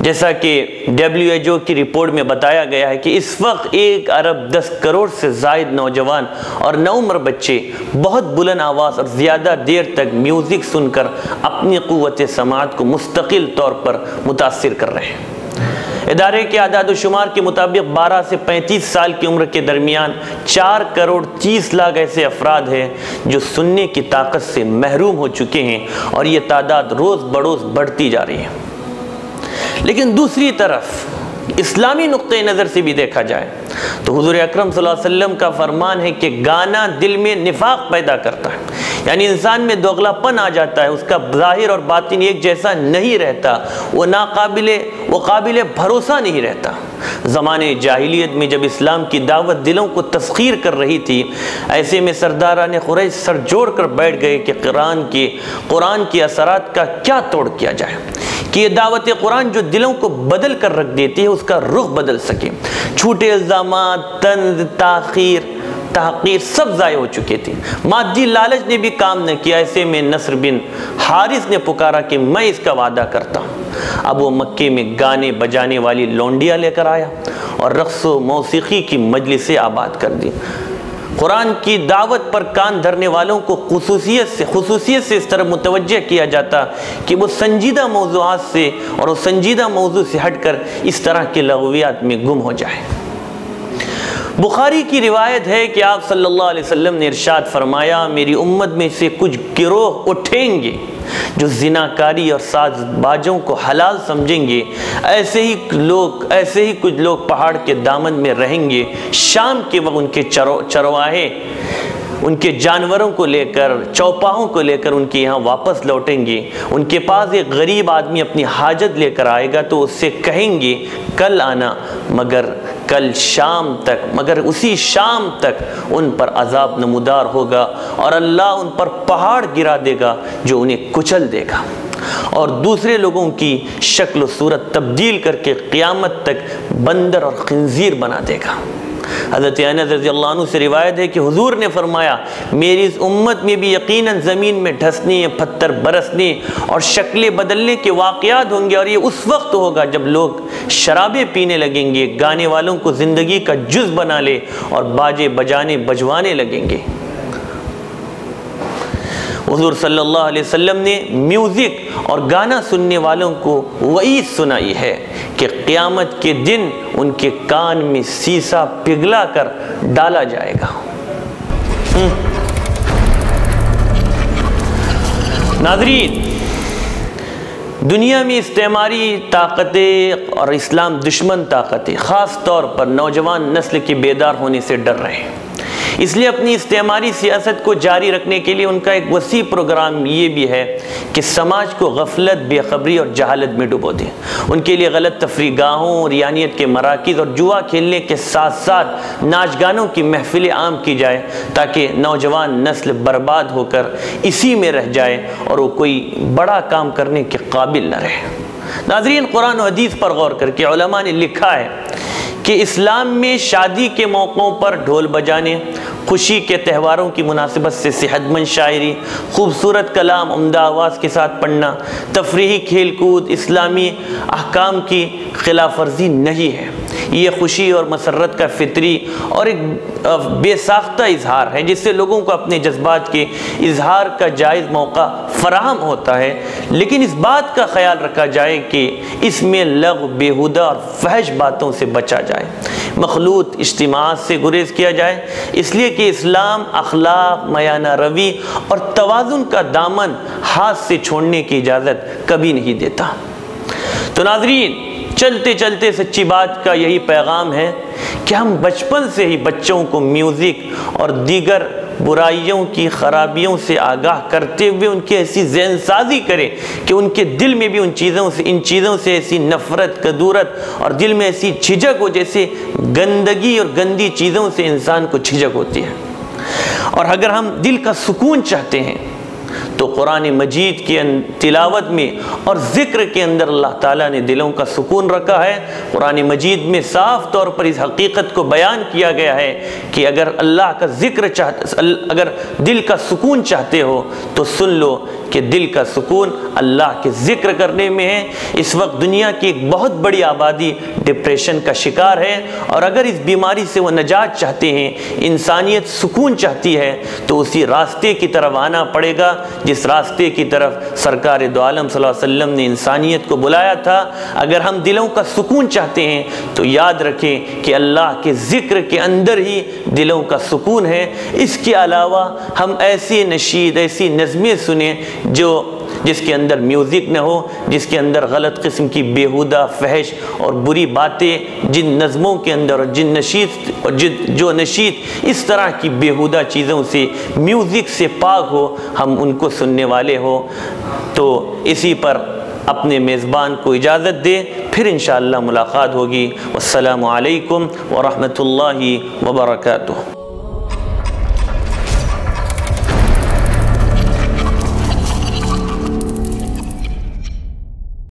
جیسا کہ WHO کی رپورٹ میں بتایا گیا ہے کہ اس وقت 1 ارب 10 کروڑ سے زائد نوجوان اور نوعمر بچے بہت بلند آواز اور زیادہ دیر تک میوزک سن کر اپنی قوت سماعت کو مستقل طور پر متاثر کر رہے ہیں۔ ادارے کے اعداد و شمار کے مطابق 12 سے 35 سال کی عمر کے درمیان 4 کروڑ 30 لاکھ ایسے افراد ہیں جو سننے کی طاقت سے محروم ہو چکے ہیں، اور یہ تعداد روز بروز بڑھتی جا رہی ہے۔ لیکن دوسری طرف اسلامی نقطہ نظر سے بھی دیکھا جائے تو حضور اکرم صلی اللہ علیہ وسلم کا فرمان ہے کہ گانا دل میں نفاق پیدا کرتا ہے، یعنی انسان میں دوغلا پن آ جاتا ہے، اس کا ظاہر اور باطن ایک جیسا نہیں رہتا، وہ قابل بھروسہ نہیں رہتا۔ زمانے جاہلیت میں جب اسلام کی دعوت دلوں کو تسخیر کر رہی تھی، ایسے میں سرداران قریش سر جوڑ کر بیٹھ گئے کہ قرآن کے اثرات کا کیا توڑ کیا جائے کہ یہ دعوت قرآن جو دلوں کو بدل کر رکھ دیتی ہے اس کا رخ بدل سکے۔ جھوٹے الزامات، طنز، تحقیر سب ضائع ہو چکے تھے، مادی لالچ نے بھی کام نہ کیا۔ ایسے میں نصر بن حارث نے پکارا کہ میں اس کا وعدہ کرتا ہوں۔ اب وہ مکے میں گانے بجانے والی لونڈیاں لے کر آیا اور رقص و موسیقی کی مجلسیں آباد کر دی۔ قرآن کی دعوت پر کان دھرنے والوں کو خصوصیت سے اس طرح متوجہ کیا جاتا کہ وہ سنجیدہ موضوعات سے اور وہ سنجیدہ موضوع سے ہٹ کر اس طرح کے لغویات میں گم ہو جائے۔ بخاری کی روایت ہے کہ آپ صلی اللہ علیہ وسلم نے ارشاد فرمایا، میری امت میں سے کچھ گروہ اٹھیں گے جو زناکاری اور ساز بازوں کو حلال سمجھیں گے، ایسے ہی کچھ لوگ پہاڑ کے دامن میں رہیں گے، شام کے وقت ان کے چرواہے ان کے جانوروں کو لے کر، چوپاہوں کو لے کر ان کے یہاں واپس لوٹیں گے۔ ان کے پاس ایک غریب آدمی اپنی حاجت لے کر آئے گا تو اس سے کہیں گے کل آنا، مگر اسی شام تک ان پر عذاب نمودار ہوگا اور اللہ ان پر پہاڑ گرا دے گا جو انہیں کچل دے گا اور دوسرے لوگوں کی شکل و صورت تبدیل کر کے قیامت تک بندر اور خنزیر بنا دے گا۔ حضرت انس رضی اللہ عنہ سے روایت ہے کہ حضور نے فرمایا، میری اس امت میں بھی یقیناً زمین میں ڈھسنے، پتھر برسنے اور شکلیں بدلنے کے واقعات ہوں گے، اور یہ اس وقت ہوگا جب لوگ شرابیں پینے لگیں گے، گانے والوں کو زندگی کا جز بنا لے اور باجے بجوانے لگیں گے۔ حضور صلی اللہ علیہ وسلم نے میوزک اور گانا سننے والوں کو وعید سنائی ہے کہ قیامت کے دن ان کے کان میں سیسا پگھلا کر ڈالا جائے گا۔ ناظرین، دنیا میں استعماری طاقتیں اور اسلام دشمن طاقتیں خاص طور پر نوجوان نسل کے بیدار ہونے سے ڈر رہے ہیں، اس لیے اپنی استعماری سیاست کو جاری رکھنے کے لیے ان کا ایک وسیع پروگرام یہ بھی ہے کہ سماج کو غفلت، بے خبری اور جہالت میں ڈبو دیں۔ ان کے لیے غلط تفریح گاہوں، ریانیت کے مراکز اور جوا کھیلنے کے ساتھ ساتھ ناچ گانوں کی محفلیں عام کی جائے تاکہ نوجوان نسل برباد ہو کر اسی میں رہ جائے اور وہ کوئی بڑا کام کرنے کے قابل نہ رہے۔ ناظرین، قرآن و حدیث پر غور کر کے علماء نے لکھا ہے کہ اسلام میں شادی کے موقعوں پر ڈھول بجانے، خوشی کے تہواروں کی مناسبت سے صحت مند شاعری، خوبصورت کلام عمدہ آواز کے ساتھ پڑھنا، تفریحی کھیل کود اسلامی احکام کی خلاف ورزی نہیں ہے۔ یہ خوشی اور مسرت کا فطری اور ایک بے ساختہ اظہار ہے جس سے لوگوں کو اپنے جذبات کے اظہار کا جائز موقع فراہم ہوتا ہے، لیکن اس بات کا خیال رکھا جائے کہ اس میں لغو، بیہودہ اور فحش باتوں سے بچا جائے، مخلوط اجتماعات سے گریز کیا جائے، اس لیے کہ اسلام اخلاق، میانہ روی اور توازن کا دامن ہاتھ سے چھوڑنے کی اجازت کبھی نہیں دیتا۔ تو ناظرین، چلتے چلتے سچی بات کا یہی پیغام ہے کہ ہم بچپن سے ہی بچوں کو میوزک اور دیگر برائیوں کی خرابیوں سے آگاہ کرتے ہوئے ان کی ایسی ذہن سازی کریں کہ ان کے دل میں بھی ان چیزوں سے ایسی نفرت، کدورت اور دل میں ایسی جھجک ہو جیسے گندگی اور گندی چیزوں سے انسان کو جھجک ہوتی ہے۔ اور اگر ہم دل کا سکون چاہتے ہیں تو قرآن مجید کی تلاوت میں اور ذکر کے اندر اللہ تعالیٰ نے دلوں کا سکون رکھا ہے۔ قرآن مجید میں صاف طور پر اس حقیقت کو بیان کیا گیا ہے کہ اگر اللہ کا ذکر اگر دل کا سکون چاہتے ہو تو سن لو کہ دل کا سکون اللہ کے ذکر کرنے میں ہے۔ اس وقت دنیا کی ایک بہت بڑی آبادی ڈپریشن کا شکار ہے، اور اگر اس بیماری سے وہ نجات چاہتے ہیں، انسانیت سکون چاہتی ہے، تو اسی راستے کی طرف آنا پڑے گا جس راستے کی طرف سرکار دو عالم صلی اللہ علیہ وسلم نے انسانیت کو بلایا تھا۔ اگر ہم دلوں کا سکون چاہتے ہیں تو یاد رکھیں کہ اللہ کے ذکر کے اندر ہی دلوں کا سکون ہے۔ اس کے علاوہ ہم ایسی نشید، ایسی نظمیں سنیں جس کے اندر میوزک نہ ہو، جس کے اندر غلط قسم کی بیہودہ، فحش اور بری باتیں، جن نظموں کے اندر جو نشید اس طرح کی بیہودہ چیزوں سے، میوزک سے پاک ہو، ہم ان کو سننے والے ہو۔ تو اسی پر اپنے میزبان کو اجازت دے، پھر انشاءاللہ ملاقات ہوگی۔ والسلام علیکم ورحمۃ اللہ وبرکاتہ۔